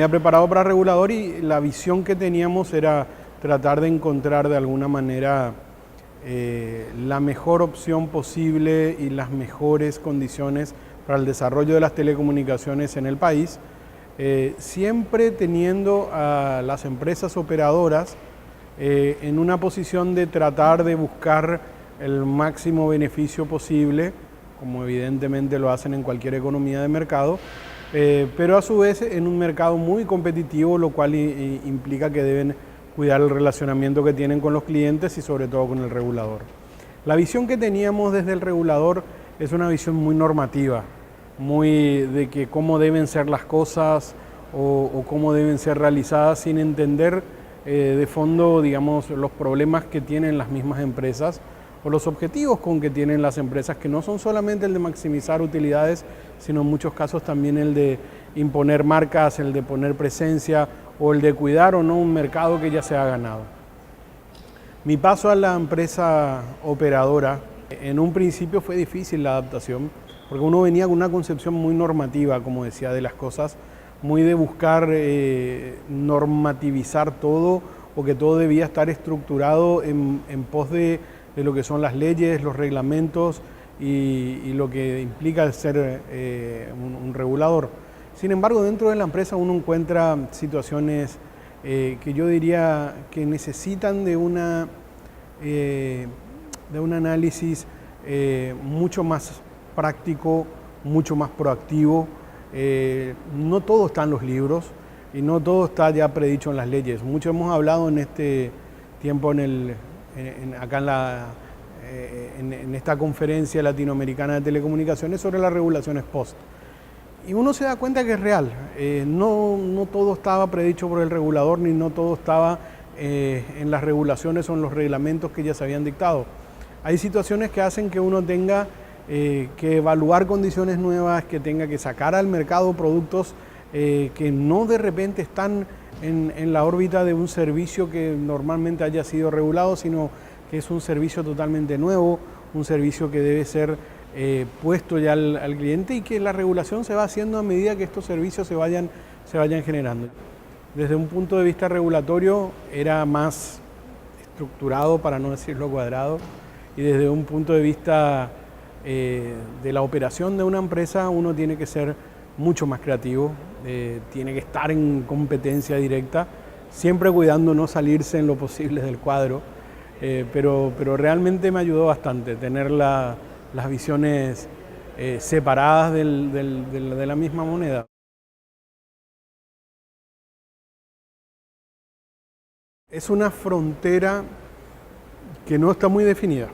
había preparado para regulador y la visión que teníamos era tratar de encontrar de alguna manera la mejor opción posible y las mejores condiciones para el desarrollo de las telecomunicaciones en el país, siempre teniendo a las empresas operadoras en una posición de tratar de buscar el máximo beneficio posible, como evidentemente lo hacen en cualquier economía de mercado, pero a su vez en un mercado muy competitivo, lo cual implica que deben cuidar el relacionamiento que tienen con los clientes y sobre todo con el regulador. La visión que teníamos desde el regulador es una visión muy normativa, muy de que cómo deben ser las cosas o cómo deben ser realizadas, sin entender de fondo, digamos, los problemas que tienen las mismas empresas o los objetivos con que tienen las empresas, que no son solamente el de maximizar utilidades, sino en muchos casos también el de imponer marcas, el de poner presencia o el de cuidar o no un mercado que ya se ha ganado. Mi paso a la empresa operadora, en un principio fue difícil la adaptación, porque uno venía con una concepción muy normativa, como decía, de las cosas, muy de buscar normativizar todo, o que todo debía estar estructurado en pos de lo que son las leyes, los reglamentos y lo que implica ser un regulador. Sin embargo, dentro de la empresa uno encuentra situaciones que yo diría que necesitan de un análisis mucho más práctico, mucho más proactivo. No todo está en los libros y no todo está ya predicho en las leyes. Mucho hemos hablado en este tiempo acá en esta conferencia latinoamericana de telecomunicaciones sobre las regulaciones post. Y uno se da cuenta que es real. No todo estaba predicho por el regulador, ni no todo estaba en las regulaciones o en los reglamentos que ya se habían dictado. Hay situaciones que hacen que uno tenga que evaluar condiciones nuevas, que tenga que sacar al mercado productos que no de repente están en la órbita de un servicio que normalmente haya sido regulado, sino que es un servicio totalmente nuevo, un servicio que debe ser puesto ya al cliente y que la regulación se va haciendo a medida que estos servicios se vayan generando. Desde un punto de vista regulatorio era más estructurado, para no decirlo cuadrado, y desde un punto de vista de la operación de una empresa uno tiene que ser mucho más creativo, tiene que estar en competencia directa, siempre cuidando no salirse en lo posible del cuadro, pero realmente me ayudó bastante tener las visiones separadas de la misma moneda. Es una frontera que no está muy definida.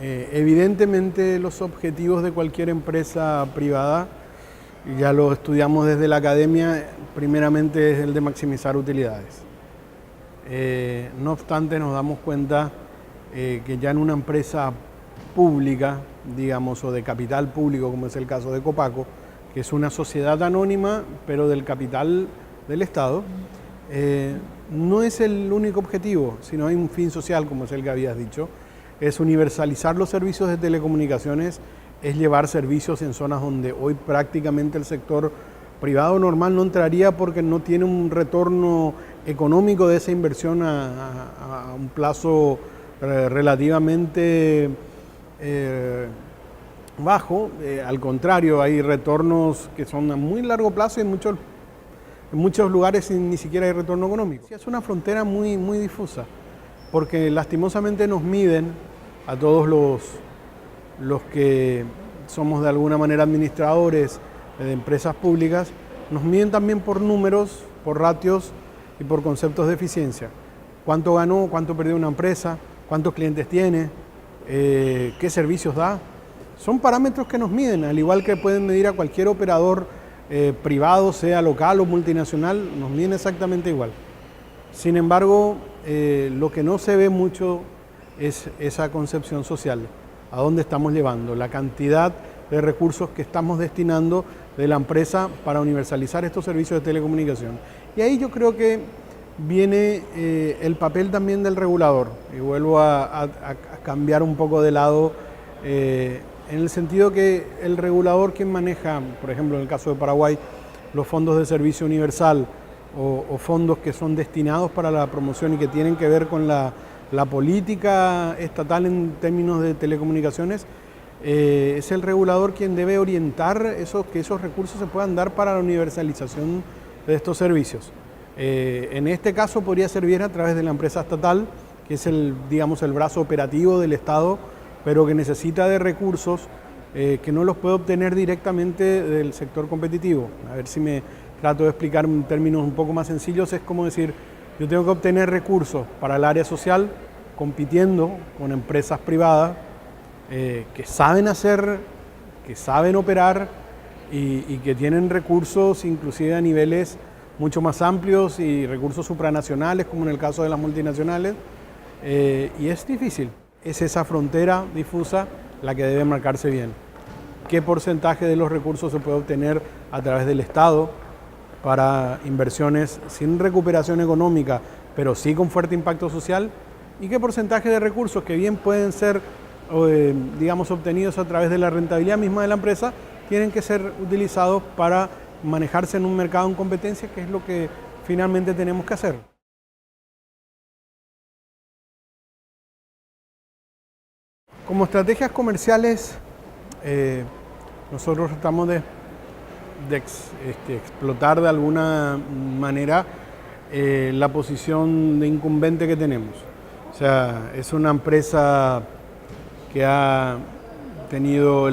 Evidentemente los objetivos de cualquier empresa privada, ya lo estudiamos desde la academia, primeramente es el de maximizar utilidades. No obstante, nos damos cuenta que ya en una empresa pública, digamos, o de capital público, como es el caso de Copaco, que es una sociedad anónima, pero del capital del Estado, no es el único objetivo, sino hay un fin social, como es el que habías dicho, es universalizar los servicios de telecomunicaciones, es llevar servicios en zonas donde hoy prácticamente el sector privado normal no entraría porque no tiene un retorno económico de esa inversión a un plazo relativamente bajo. Al contrario, hay retornos que son a muy largo plazo y en muchos lugares ni siquiera hay retorno económico. Es una frontera muy difusa, porque lastimosamente nos miden a todos los que somos de alguna manera administradores de empresas públicas, nos miden también por números, por ratios y por conceptos de eficiencia. ¿Cuánto ganó, cuánto perdió una empresa, cuántos clientes tiene, qué servicios da? Son parámetros que nos miden, al igual que pueden medir a cualquier operador privado, sea local o multinacional, nos miden exactamente igual. Sin embargo, lo que no se ve mucho es esa concepción social, a dónde estamos llevando, la cantidad de recursos que estamos destinando de la empresa para universalizar estos servicios de telecomunicación. Y ahí yo creo que viene el papel también del regulador, y vuelvo a cambiar un poco de lado, en el sentido que el regulador, quien maneja, por ejemplo en el caso de Paraguay, los fondos de servicio universal o fondos que son destinados para la promoción y que tienen que ver con la política estatal en términos de telecomunicaciones, es el regulador quien debe orientar que esos recursos se puedan dar para la universalización de estos servicios. En este caso podría ser bien a través de la empresa estatal, que es digamos, el brazo operativo del Estado, pero que necesita de recursos que no los puede obtener directamente del sector competitivo. A ver si me trato de explicar en términos un poco más sencillos. Es como decir, yo tengo que obtener recursos para el área social compitiendo con empresas privadas que saben hacer, que saben operar y que tienen recursos inclusive a niveles mucho más amplios y recursos supranacionales, como en el caso de las multinacionales, y es difícil. Es esa frontera difusa la que debe marcarse bien. ¿Qué porcentaje de los recursos se puede obtener a través del Estado para inversiones sin recuperación económica, pero sí con fuerte impacto social? ¿Y qué porcentaje de recursos que bien pueden ser, digamos, obtenidos a través de la rentabilidad misma de la empresa, tienen que ser utilizados para manejarse en un mercado en competencia, que es lo que finalmente tenemos que hacer? Como estrategias comerciales, nosotros tratamos de explotar de alguna manera la posición de incumbente que tenemos. O sea, es una empresa que ha tenido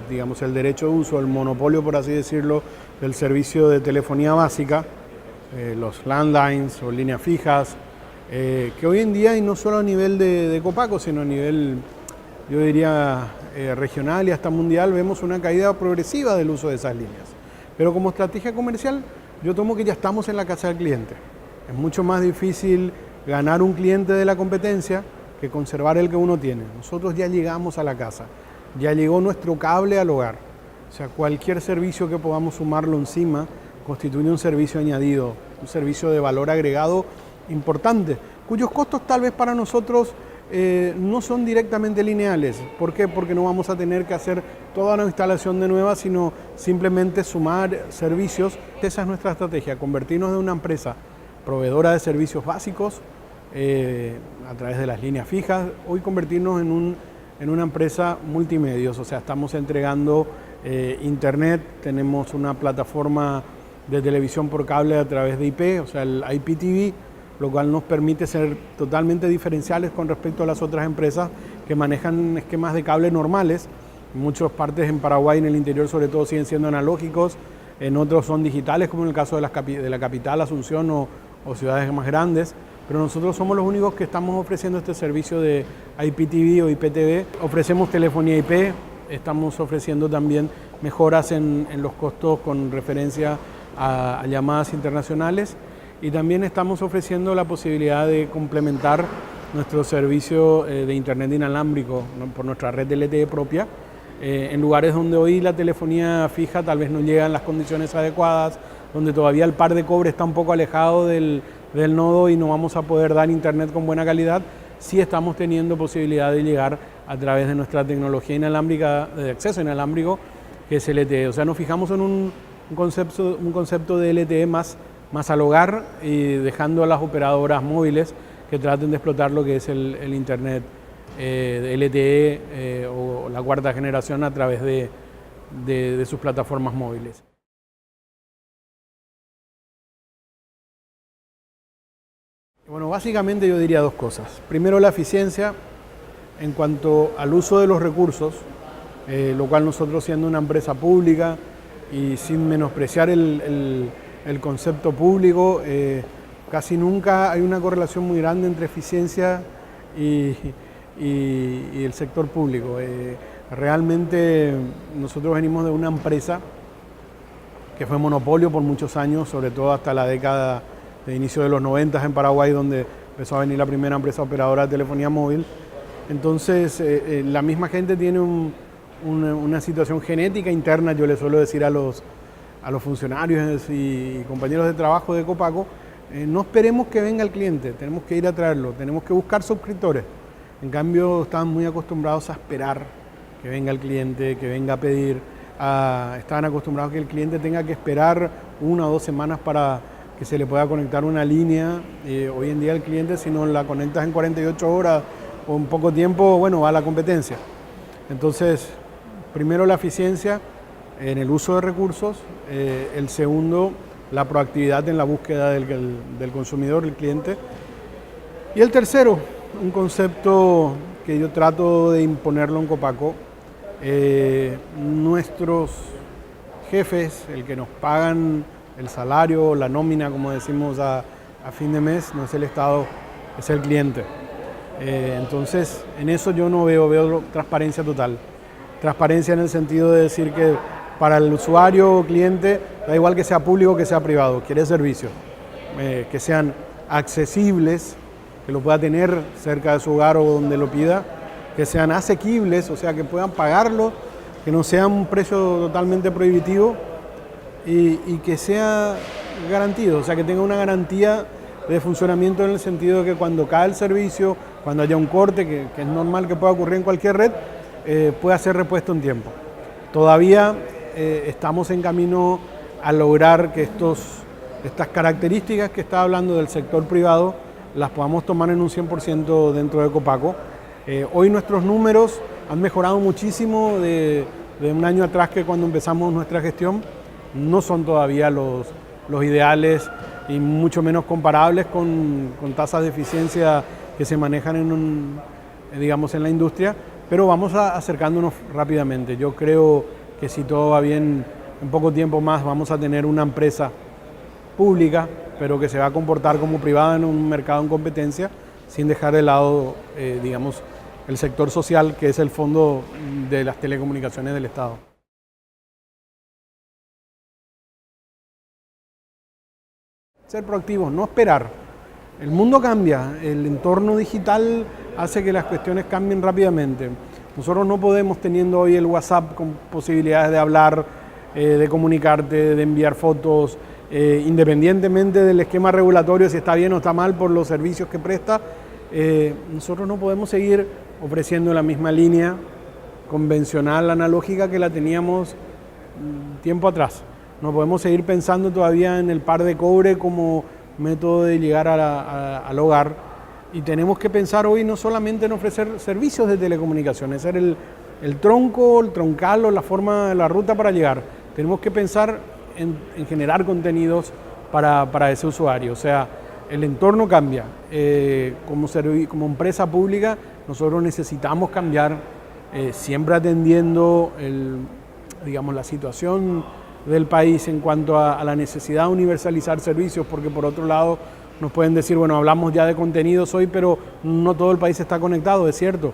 digamos, el derecho de uso, el monopolio, por así decirlo, del servicio de telefonía básica, los landlines o líneas fijas, que hoy en día, y no solo a nivel de Copaco, sino a nivel, yo diría, regional y hasta mundial, vemos una caída progresiva del uso de esas líneas. Pero como estrategia comercial, yo tomo que ya estamos en la casa del cliente. Es mucho más difícil ganar un cliente de la competencia que conservar el que uno tiene. Nosotros ya llegamos a la casa, ya llegó nuestro cable al hogar. O sea, cualquier servicio que podamos sumarlo encima constituye un servicio añadido, un servicio de valor agregado importante, cuyos costos tal vez para nosotros no son directamente lineales. ¿Por qué? Porque no vamos a tener que hacer toda una instalación de nueva, sino simplemente sumar servicios. Esa es nuestra estrategia, convertirnos de una empresa proveedora de servicios básicos a través de las líneas fijas, hoy convertirnos en una empresa multimedios. O sea, estamos entregando internet, tenemos una plataforma de televisión por cable a través de IP, o sea, el IPTV, lo cual nos permite ser totalmente diferenciales con respecto a las otras empresas que manejan esquemas de cable normales. En muchas partes en Paraguay, en el interior sobre todo, siguen siendo analógicos, en otros son digitales, como en el caso de la capital, Asunción o ciudades más grandes, pero nosotros somos los únicos que estamos ofreciendo este servicio de IPTV o IPTV. Ofrecemos telefonía IP, estamos ofreciendo también mejoras en los costos con referencia a llamadas internacionales, y también estamos ofreciendo la posibilidad de complementar nuestro servicio de internet inalámbrico por nuestra red de LTE propia, en lugares donde hoy la telefonía fija tal vez no llega en las condiciones adecuadas, donde todavía el par de cobre está un poco alejado del nodo y no vamos a poder dar internet con buena calidad. Sí estamos teniendo posibilidad de llegar a través de nuestra tecnología inalámbrica, de acceso inalámbrico, que es LTE. O sea, nos fijamos en un concepto de LTE más al hogar, y dejando a las operadoras móviles que traten de explotar lo que es el internet de LTE o la cuarta generación a través de sus plataformas móviles. Bueno, básicamente yo diría dos cosas. Primero, la eficiencia en cuanto al uso de los recursos, lo cual nosotros, siendo una empresa pública y sin menospreciar el concepto público, casi nunca hay una correlación muy grande entre eficiencia y el sector público. Realmente nosotros venimos de una empresa que fue monopolio por muchos años, sobre todo hasta la década de inicio de los 90 en Paraguay, donde empezó a venir la primera empresa operadora de telefonía móvil. Entonces, la misma gente tiene una situación genética interna, yo le suelo decir a los funcionarios y compañeros de trabajo de Copaco, no esperemos que venga el cliente, tenemos que ir a traerlo, tenemos que buscar suscriptores. En cambio, están muy acostumbrados a esperar que venga el cliente, que venga a pedir. estaban acostumbrados a que el cliente tenga que esperar 1 o 2 semanas para que se le pueda conectar una línea. Hoy en día el cliente, si no la conectas en 48 horas o en poco tiempo, bueno, va a la competencia. Entonces, primero la eficiencia en el uso de recursos, el segundo, la proactividad en la búsqueda del consumidor, el cliente. Y el tercero, un concepto que yo trato de imponerlo en Copaco, nuestros jefes, el que nos pagan el salario, la nómina, como decimos a fin de mes, no es el Estado, es el cliente. Entonces, en eso yo no veo transparencia total. Transparencia en el sentido de decir que para el usuario o cliente, da igual que sea público o que sea privado, quiere servicios que sean accesibles, que lo pueda tener cerca de su hogar o donde lo pida, que sean asequibles, o sea, que puedan pagarlo, que no sea un precio totalmente prohibitivo y que sea garantido, o sea, que tenga una garantía de funcionamiento en el sentido de que cuando cae el servicio, cuando haya un corte, que es normal que pueda ocurrir en cualquier red, pueda ser repuesto en tiempo. Todavía estamos en camino a lograr que estas características que estaba hablando del sector privado las podamos tomar en un 100% dentro de Copaco. Hoy nuestros números han mejorado muchísimo de un año atrás, que cuando empezamos nuestra gestión. No son todavía los ideales y mucho menos comparables con tasas de eficiencia que se manejan en la industria, pero vamos acercándonos rápidamente. Yo creo que si todo va bien, en poco tiempo más vamos a tener una empresa pública, pero que se va a comportar como privada en un mercado en competencia, sin dejar de lado, el sector social, que es el fondo de las telecomunicaciones del Estado. Ser proactivos, no esperar. El mundo cambia, el entorno digital hace que las cuestiones cambien rápidamente. Nosotros no podemos, teniendo hoy el WhatsApp con posibilidades de hablar, de comunicarte, de enviar fotos, independientemente del esquema regulatorio, si está bien o está mal por los servicios que presta, nosotros no podemos seguir ofreciendo la misma línea convencional, analógica, que la teníamos tiempo atrás. No podemos seguir pensando todavía en el par de cobre como método de llegar al hogar, y tenemos que pensar hoy no solamente en ofrecer servicios de telecomunicaciones, ser el tronco, el troncal o la forma, la ruta para llegar. Tenemos que pensar en generar contenidos para ese usuario. O sea, el entorno cambia. Como empresa pública, nosotros necesitamos cambiar, siempre atendiendo la situación del país en cuanto a la necesidad de universalizar servicios, porque por otro lado nos pueden decir, bueno, hablamos ya de contenidos hoy, pero no todo el país está conectado, es cierto,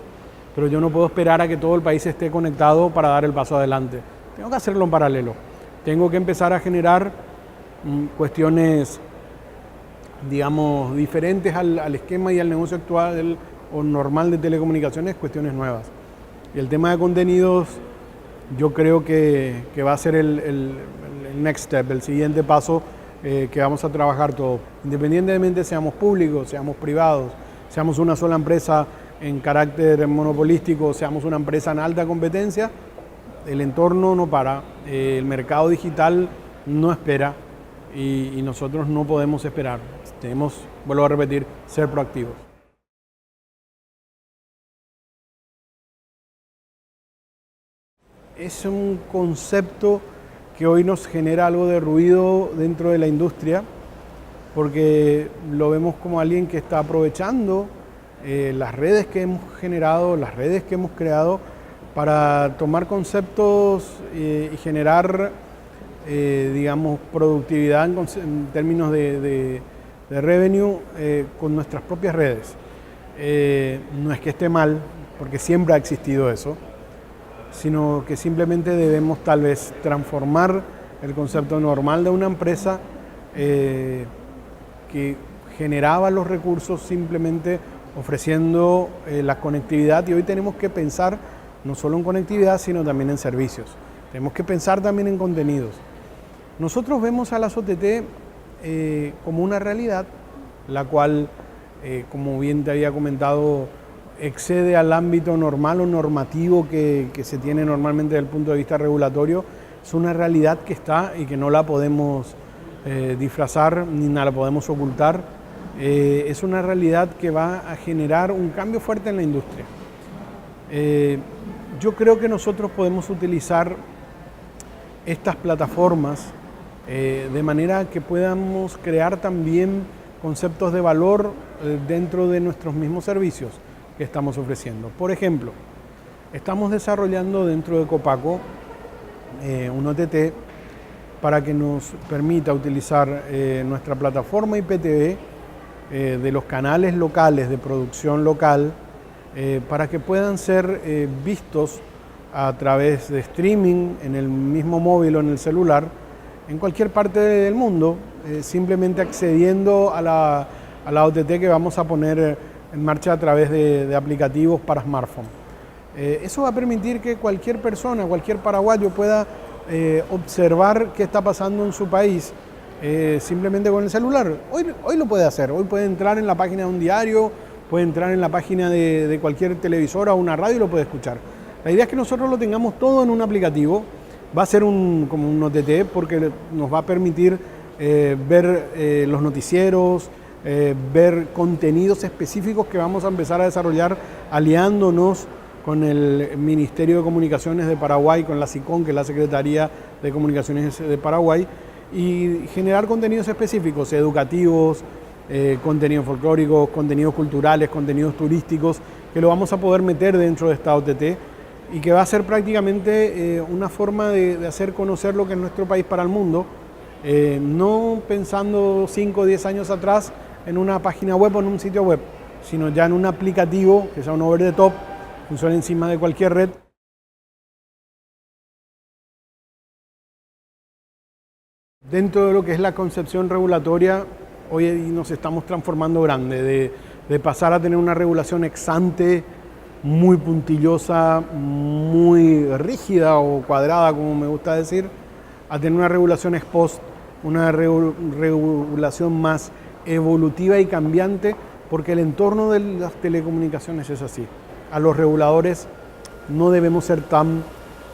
pero yo no puedo esperar a que todo el país esté conectado para dar el paso adelante. Tengo que hacerlo en paralelo. Tengo que empezar a generar cuestiones, diferentes al esquema y al negocio actual o normal de telecomunicaciones, cuestiones nuevas. Y el tema de contenidos, yo creo que va a ser el next step, el siguiente paso que vamos a trabajar todos. Independientemente seamos públicos, seamos privados, seamos una sola empresa en carácter monopolístico, seamos una empresa en alta competencia, el entorno no para, el mercado digital no espera y nosotros no podemos esperar. Tenemos, vuelvo a repetir, ser proactivos. Es un concepto que hoy nos genera algo de ruido dentro de la industria, porque lo vemos como alguien que está aprovechando las redes que hemos generado, las redes que hemos creado, para tomar conceptos y generar, productividad en términos de revenue con nuestras propias redes. No es que esté mal, porque siempre ha existido eso, sino que simplemente debemos tal vez transformar el concepto normal de una empresa que generaba los recursos simplemente ofreciendo la conectividad, y hoy tenemos que pensar no solo en conectividad, sino también en servicios. Tenemos que pensar también en contenidos. Nosotros vemos a las OTT como una realidad, la cual, como bien te había comentado excede al ámbito normal o normativo que se tiene normalmente desde el punto de vista regulatorio, es una realidad que está y que no la podemos disfrazar ni la podemos ocultar. Es una realidad que va a generar un cambio fuerte en la industria. Yo creo que nosotros podemos utilizar estas plataformas de manera que podamos crear también conceptos de valor dentro de nuestros mismos servicios que estamos ofreciendo. Por ejemplo, estamos desarrollando dentro de Copaco un OTT para que nos permita utilizar nuestra plataforma IPTV de los canales locales de producción local para que puedan ser vistos a través de streaming en el mismo móvil o en el celular en cualquier parte del mundo, simplemente accediendo a la OTT que vamos a poner en marcha a través de aplicativos para smartphone. Eso va a permitir que cualquier persona, cualquier paraguayo pueda observar qué está pasando en su país simplemente con el celular. Hoy lo puede hacer, hoy puede entrar en la página de un diario, puede entrar en la página de cualquier televisora o una radio y lo puede escuchar. La idea es que nosotros lo tengamos todo en un aplicativo. Va a ser como un OTT porque nos va a permitir ver los noticieros, ver contenidos específicos que vamos a empezar a desarrollar aliándonos con el Ministerio de Comunicaciones de Paraguay, con la SICON, que es la Secretaría de Comunicaciones de Paraguay, y generar contenidos específicos, educativos, contenidos folclóricos, contenidos culturales, contenidos turísticos, que lo vamos a poder meter dentro de esta OTT y que va a ser prácticamente una forma de hacer conocer lo que es nuestro país para el mundo, no pensando 5 o 10 años atrás en una página web o en un sitio web, sino ya en un aplicativo que sea un over the top, funcione encima de cualquier red. Dentro de lo que es la concepción regulatoria, hoy nos estamos transformando grande, de pasar a tener una regulación ex ante, muy puntillosa, muy rígida o cuadrada, como me gusta decir, a tener una regulación ex post, una regulación más evolutiva y cambiante, porque el entorno de las telecomunicaciones es así. A los reguladores no debemos ser tan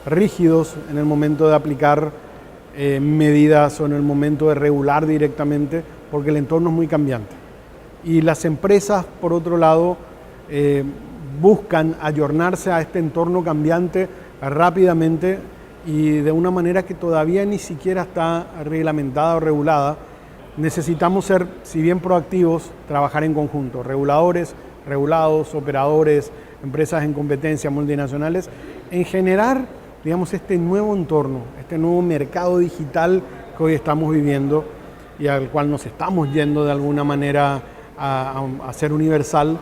rígidos en el momento de aplicar medidas o en el momento de regular directamente, porque el entorno es muy cambiante. Y las empresas, por otro lado, buscan ayornarse a este entorno cambiante rápidamente y de una manera que todavía ni siquiera está reglamentada o regulada. Necesitamos ser, si bien proactivos, trabajar en conjunto, reguladores, regulados, operadores, empresas en competencia, multinacionales, en generar, digamos, este nuevo entorno, este nuevo mercado digital que hoy estamos viviendo y al cual nos estamos yendo de alguna manera a ser universal,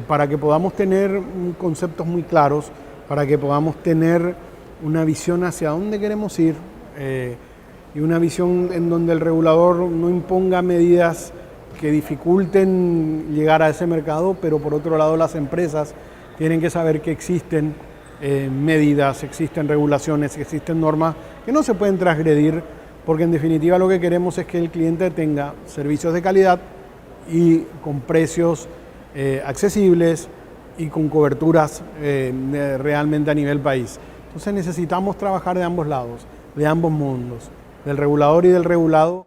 para que podamos tener conceptos muy claros, para que podamos tener una visión hacia dónde queremos ir y una visión en donde el regulador no imponga medidas que dificulten llegar a ese mercado, pero por otro lado las empresas tienen que saber que existen medidas, existen regulaciones, existen normas que no se pueden transgredir, porque en definitiva lo que queremos es que el cliente tenga servicios de calidad y con precios accesibles y con coberturas realmente a nivel país. Entonces necesitamos trabajar de ambos lados, de ambos mundos, del regulador y del regulado.